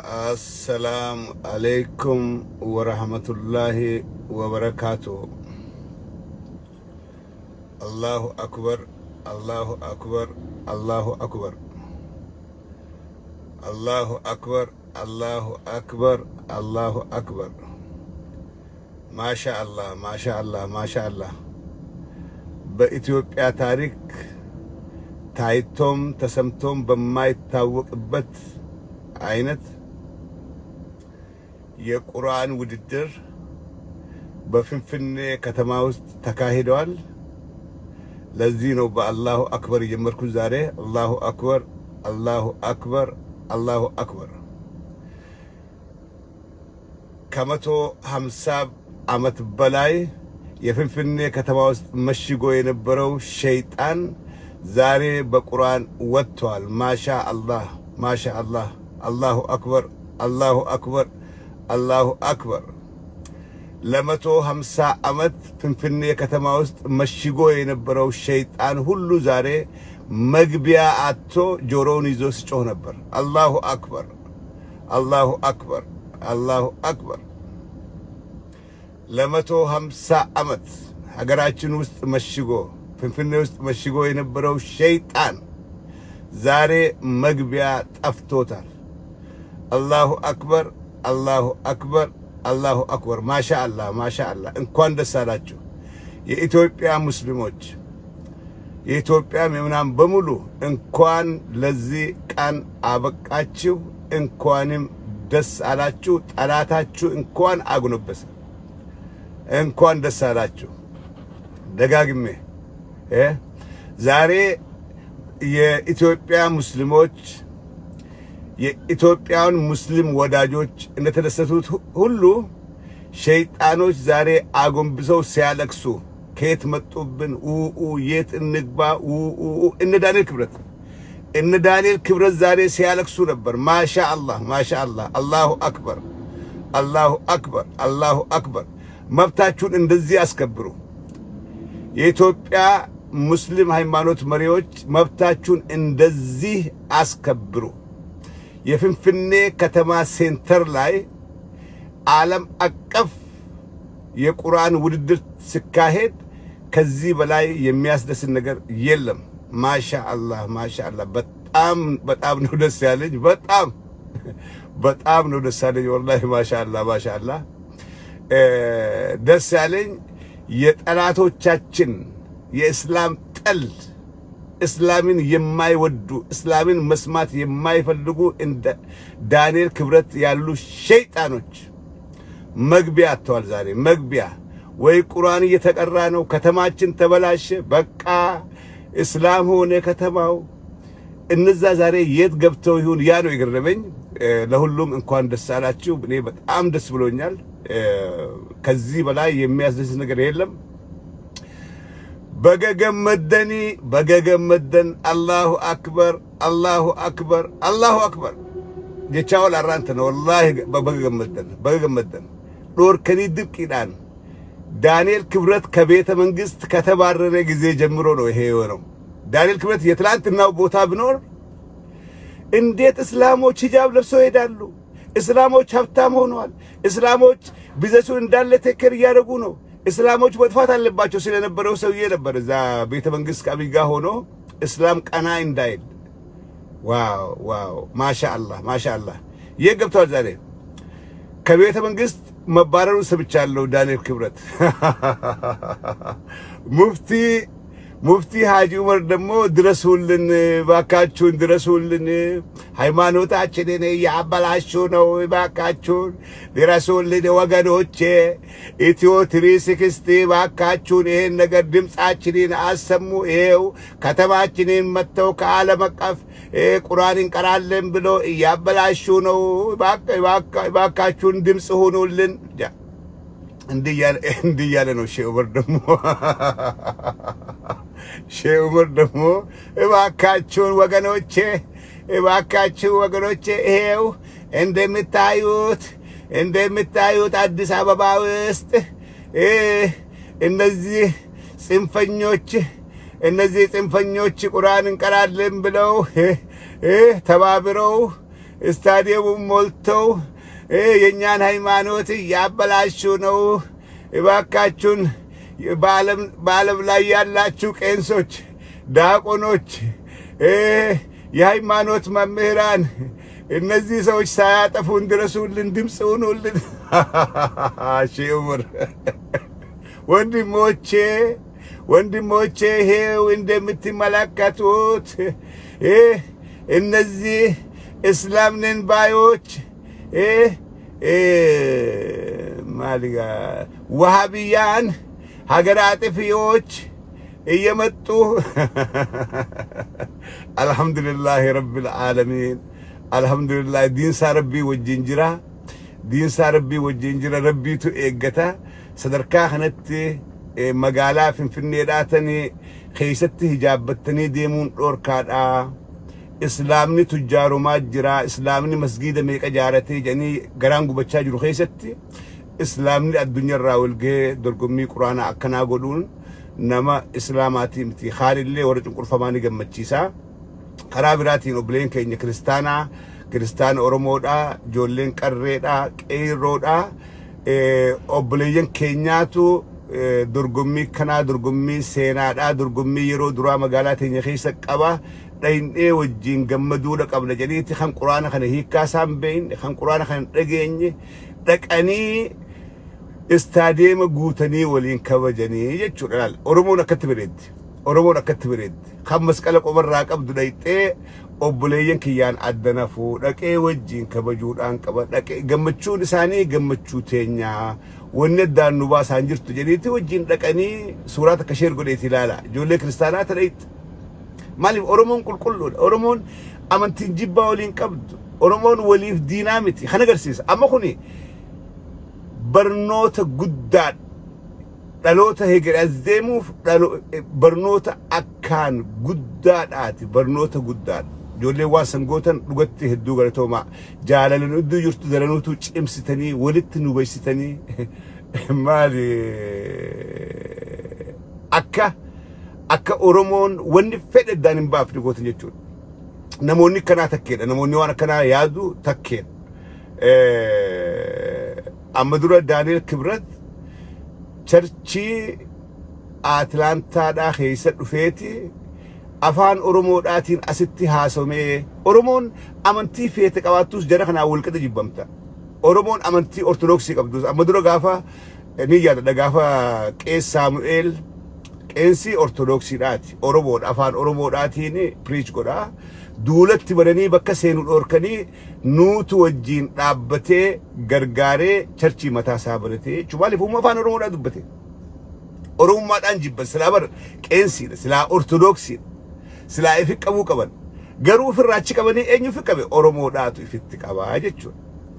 السلام عليكم ورحمة الله وبركاته. الله أكبر الله أكبر الله أكبر الله أكبر الله أكبر الله أكبر. ما شاء الله ما شاء الله ما شاء الله. በኢትዮጵያ ታሪክ ታይቶም ተሰምቶም በማይታወቅበት አይነት የቁርአን ውድድር በፍንፍኔ ከተማ ውስጥ ተካሂዷል። ለዚህ ነው በአላሁ አክበር የጀመርኩት ዛሬ። አላሁ አክበር አላሁ አክበር አላሁ አክበር። ከ150 ዓመት በላይ የፍንፍኔ ከተማ ውስጥ መሽጎ የነበረው ሸይጣን ዛሬ በቁርአን ወጥቷል። ማሻአላህ ማሻአላህ። አላሁ አክበር አላሁ አክበር አላሁ አክበር። ለ150 ዓመት ፍንፍኔ ከተማ ውስጥ መሽጎ የነበረው ሸይጣን ሁሉ ዛሬ መግቢያ አጥቶ ጆሮውን ይዞ ሲጮህ ነበር። አላሁ አክበር አላሁ አክበር አላሁ አክበር። ለ150 ዓመት ሀገራችን ውስጥ መሽጎ ፍንፍኔ ውስጥ መሽጎ የነበረው ሸይጣን ዛሬ መግቢያ ጠፍቶታል። አላሁ አክበር አላሁ አክበር አላሁ አክበር። ማሻአላህ ማሻአላህ። እንኳን ደስ አላችሁ የኢትዮጵያ ሙስሊሞች፣ የኢትዮጵያ ምእመናን በሙሉ እንኳን ለዚህ ቀን አበቃችሁ፣ እንኳንም ደስ አላችሁ። ጠላታችሁ እንኳን አጉነበሰ። እንኳን ደስ አላችሁ። ደጋግሜ ዛሬ የኢትዮጵያ ሙስሊሞች የኢትዮጵያን ሙስሊም ወዳጆች እንደተደሰቱት ሁሉ ሸይጣኖች ዛሬ አጎንብሰው ሲያለቅሱ ከየት መጡብን የት እንግባ እነ ዳንኤል ክብረት ዛሬ ሲያለቅሱ ነበር። ማሻአላህ ማሻአላህ። አላሁ አክበር አላሁ አክበር አላሁ አክበር። መብታችሁን እንደዚህ አስከብሩ። የኢትዮጵያ ሙስሊም ሃይማኖት መሪዎች መብታችሁን እንደዚህ አስከብሩ። የፍንፍኔ ከተማ ሴንተር ላይ ዓለም አቀፍ የቁርአን ውድድር ሲካሄድ ከዚህ በላይ የሚያስደስት ነገር የለም። ማሻአላህ ማሻአላህ። በጣም ነው ደስ ያለኝ። በጣም ነው ደስ ያለኝ ወላሂ። ማሻአላህ ማሻአላህ። ደስ ያለኝ የጠላቶቻችን የእስላም ጠል እስላምን የማይወዱ እስላምን መስማት የማይፈልጉ እንደ ዳንኤል ክብረት ያሉ ሸይጣኖች መግቢያ አጥተዋል። ዛሬ መግቢያ ወይ ቁርአን እየተቀራ ነው፣ ከተማችን ተበላሸ፣ በቃ እስላም ሆነ ከተማው። እነዛ ዛሬ የት ገብተው ይሁን? ያ ነው የገረመኝ። ለሁሉም እንኳን ደስ አላችሁ። እኔ በጣም ደስ ብሎኛል። ከዚህ በላይ የሚያስደስት ነገር የለም። በገገመደን አላሁ አክበር አላሁ አክበር አላሁ አክበር። ጀቻውል አራንተ ነው ወላሂ። በገገመደን ዶርከኒ ድብቂዳን ዳንኤል ክብረት ከቤተ መንግስት ከተባረረ ጊዜ ጀምሮ ነው ይሄ የሆነው። ዳንኤል ክብረት የትላንትናው ቦታ ቢኖር እንዴት እስላሞች ሂጃብ ለብሰው ይሄዳሉ? እስላሞች ሀብታም ሆነዋል። እስላሞች ቢዝነሱን እንዳለ ቴክር እያደረጉ ነው። እስላሞች መጥፋት አለባቸው ስለነበረው ሰውዬ ነበር እዛ ቤተ መንግስት ከአብይ ጋር ሆኖ እስላም ቀና እንዳይል። ዋው ዋው ማሻአላህ ማሻአላህ። የገብቷል ዛሬ ከቤተ መንግስት መባረሩን ሰምቻለሁ። ዳንኤል ክብረት ሙፍቲ ሐጂ ዑመር ደግሞ ድረሱልን፣ ባካችሁን ድረሱልን፣ ሃይማኖታችንን ያበላሹ ነው፣ ባካችሁን ድረሱልን ወገኖቼ። ኢትዮ 360 ባካችሁን ይሄን ነገር ድምጻችንን አሰሙ። ይሄው ከተማችንን መተው ከዓለም አቀፍ ቁርአን እንቀራለን ብሎ ያበላሹ ነው፣ ባካችሁን ድምጽ ሆኑልን። እንዲህ ያለ ነው ሼህ ዑመር ደግሞ እባካችሁን ወገኖቼ ይሄው እንደምታዩት አዲስ አበባ ውስጥ እነዚህ ጽንፈኞች ቁርአን እንቀራለን ብለው ተባብረው ስታዲየሙን ሞልተው የኛን ሃይማኖት ያበላሹ ነው። እባካችሁን በዓለም ላይ ያላችሁ ቄንሶች፣ ዲያቆኖች፣ የሃይማኖት መምህራን እነዚህ ሰዎች ሳያጠፉን ድረሱልን፣ ድምፅ ሁኑልን። ሺኡምር ወንድሞቼ ይሄው እንደምትመለከቱት እነዚህ እስላም ነን ባዮች ማሊጋ ወሃቢያን ሀገር አጥፊዎች እየመጡ አልহামዱሊላህ ረብል ዓለሚን አልহামዱሊላህ ዲንሳ ረቢ ወጅንጅራ ረቢቱ ኤገታ ሰደርካ ኸነት መጋላ ፍንፍኔዳተኒ ኸይሰት ሂጃበተኒ ዴሙን ዶርካዳ እስላምኒ ቱጃሩ ማጅራ እስላምኒ መስጊድ ሜቀ ጃረቴ ጀኒ ገራንጉ በቻ ጅሩ ኸይሰት እስላምኒ አዱኛ ራውልገ ደርጎሚ ቁርአን አከና ጎዱን ነማ እስላማቲ ምቲ ኻሊሌ ወረ ጭንቁርፈማኒ ገመቺሳ ከራብራቲ ነው ብሌን ከኝ ክርስቲያን ኦሮሞዳ ጆሌን ቀሬዳ ቀይሮዳ ኦብሌየን ኬኛቱ ድርጉሚ ከና ድርጉሚ ሴናዳ ድርጉሚ ይሮ ድራ መጋላተኛ ኸይሰ ቀባ ዳይኔ ወጂን ገመዱ ለቀብለ ጀዲቲ ኸን ቁርአን ኸነ ሂካሳም በይን ኸን ቁርአን ኸን ደገኝ ደቀኒ ስታዲየም ጉተኒ ወሊን ከበጀኒ ይችላል ኦሮሞን አከትብሬድ ከመስቀለ ቆመራ ቀብዱ ዳይጤ ኦብሌየን ክያን አደነፉ ደቄ ወጂን ከበጁዳን ቀበ ደቄ ገመቹ ልሳኒ ገመቹ ቴኛ ወነዳኑ ባሳንጅርቱ ጀዲቲ ወጂን ደቀኒ ሱራተ ከሸር ጎዴት ይላላ ጆሌ ክርስቲያናት ዳይት ማሊ ኦሮሞን ቁልቁል ኦሮሞን አመንቲን ጅባ ወሊን ቀብዱ ኦሮሞን ወሊፍ ዲናሚቲ ኸነገርሲስ አመኹኒ برنوت قداد دلوت هيجر الزموف برنوت أكان قداد آتي برنوت قداد جولي واسن قوتن لقتي هدو قرتوما جالل ندو يرتو درنوتو امستني ولدت نوبيستني مالي أكا أورومون وني فد دانين باف نقوتن يجون نموني كنا تكين نموني وانا كنا يادو تكين أمدورة دانيال كبرت چرچی آتلانتا دا خیست رفیتی أفان أورومو داتين أستي هاسومي أورومون أمنتي فيتك أواتوس جرخنا أول كده جبامتا أورومون أمنتي أرثوذكسي قبضوس أمدورة غافا نيجا دا غافا كيس ساموئيل كينسي أرثوذكسي داتي أورومون أفان أورومو داتيني بريش قدا دولت برني بكا سينو الأوركني نوت وجين رابطة غرغاري چرچي متا سابرتي چوالي فوما فان أورومو دا دبتي أورومو ما دانجيب بس سلا كينسي سلا أرثوذكسي سلا إفك أبو كبان غرو في الراتش كباني أنيو في كبان أورومو داتو إفتك أبا هجتشو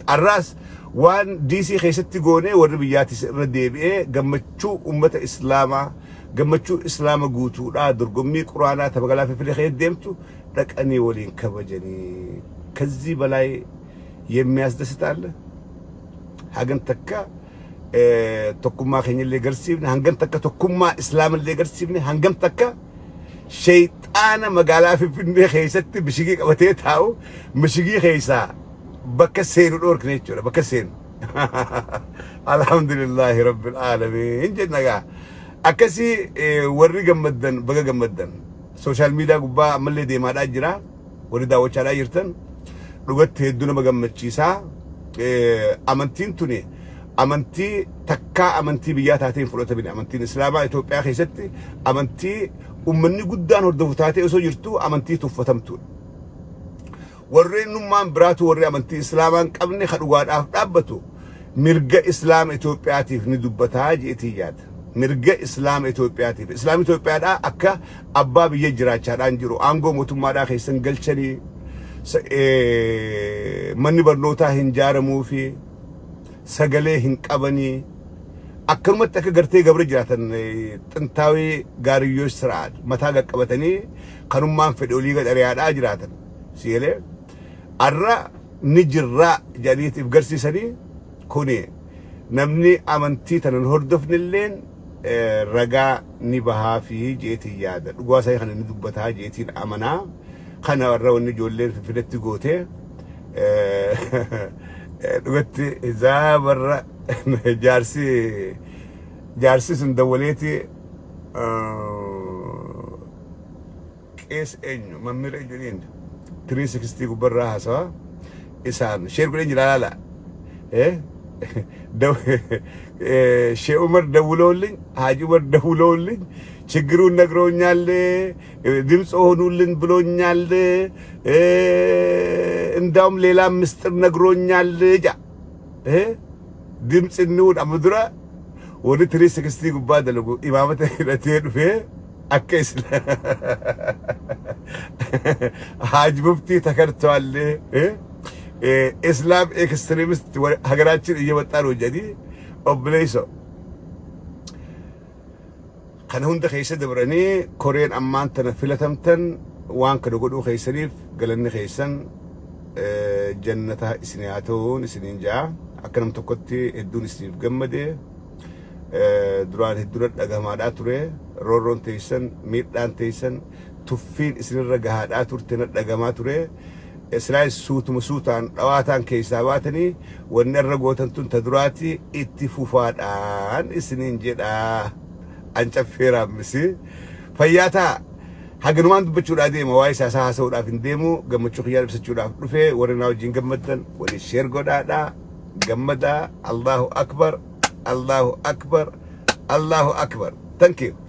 الراس وان ديسي خيستي غوني وربياتي رديبئي غمتشو أمة إسلاما غمتشو إسلاما قوتو لا درقمي قرآنا تبقلا في الخير ديمتو لك أني ولين كبجني كذي بلاي يمياز دستال هاجن تكا تكما خيني اللي قرسيبني هنجن تكا تكما إسلام اللي قرسيبني هنجن تكا شيطان مقالا في الني خيستي بشيكي قبتيت هاو مشيكي خيسا بكسين الأورك نيتشورا بكسين الحمد لله رب العالمين جنة أكسي وري جمدن بقى جمدن سوشيال ميديا قبا ملي دي ما داجرا وريدا وشالا يرتن لغت هدونا مغمتشيسا امنتين توني امنتي تكا امنتي بياتاتين فلوتا بين امنتين اسلاما ايتوبيا خيستي امنتي امني قدان هردفتاتي اسو جرتو امنتي تفتمتون ورين نمان براتو وري امنتي اسلاما قبني خدوغاد افدابتو مرغا اسلام ايتوبياتي ندبتا جيتيات مرغا اسلام ايتوبياتي اسلام ايتوبيا دا اكا اباب يجراچا دانجرو انغو موتوما دا خيسن گلچني مني برنوتا هنجارمو في سغلي هنقبني اكرمت تك غرتي غبر جراتن تنتاوي غاريوش سرعات متا قبتني خنمان فدولي غدريا دا جراتن سيله ارا نجرا جاليت بغرسي سني كوني نمني امنتي تنن هردفن اللين رجا نبها في جيتي يادا دغوا ساي خن ندبتا جيتي امنا خنا وروني جولين في فدت غوتي قلت إذا برا جارسي سندوليتي كيس إنه ممر إنجلين 360 برا هسا إسان شير قلنا لا لا إيه دو شيء عمر دولولين حاج عمر دولولين ችግሩን ነግሮኛል ድምጽ ሆኑልን ብሎኛል እንዳውም ሌላ ምስጥር ነግሮኛል ጃ ድምጽ ነው አምድራ ወደ 360 ጉባ ደለጉ ኢማመተ ለተድፈ አከስ حاج مفتي ተከርቷል እስላም ኤክስትሪሚስት ሀገራችን እየመጣ ነው ጀዲ ኦብሌሶ كان هون خيسة دبرني كورين أمان تنفلتمتن وان كدقودو خيسنيف قالني خيسن جنتها إسنياتون إسنين جا أكنم تقطي الدون سنيف جمدة دران الدولار أجمعات ترى رورون تيسن ميتان تيسن تفين إسنين رجعات أتور تنت أجمعات ترى إسرائيل سوت مسوتان رواتان كيساباتني والنرجوتن تون تدراتي اتفوفات آن إسنين جدا أنت فيرا مسي فياتا حقنوان بتشور عادي موايس أساسا سودا في ديمو قم تشوخيار بس تشور عفرفه ورناو جين قمتن وللشير قدادا قمدا الله أكبر الله أكبر الله أكبر. Thank you.